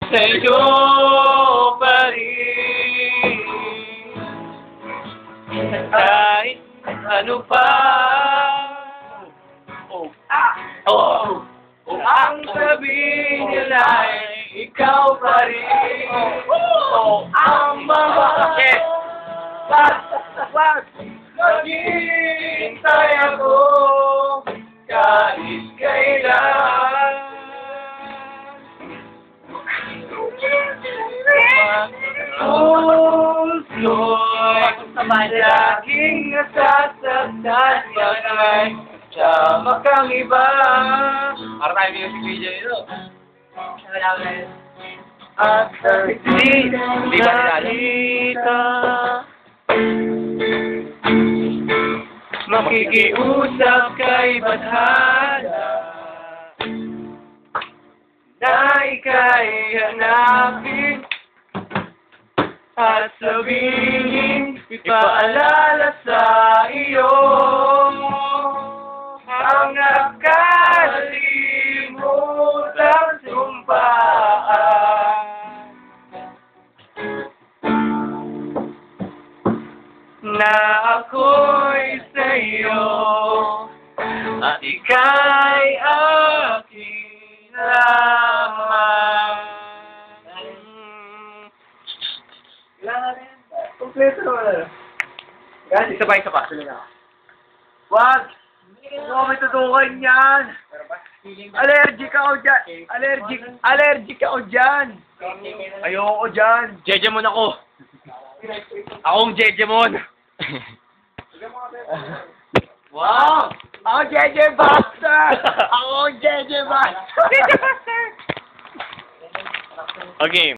sa'yo pa rin. Kahit ano pa. Ang sabihin nila ay ikaw pa rin. Ang mahal. Maghihintay ako kahit kailan. Puso'y laging nasasaktan pagkay sama kang iba. Para tayo music video nito. At hindi nakita makikiusap kay Badhana na ika'y hanapin at sabihin, ipaalala sa iyo ang nakalimutang sumpaan na ako'y sa'yo at ika'y akin lamang. Kompleto naman. Guys, isa pa. Wag! Huwag mo may tutukan yan! Allergic ako dyan! Allergic ako dyan! Ayoko dyan! Jejemon ako! Akong Jejemon! Wow! Ako Jeje Buster! Ako Jeje Buster! Okay.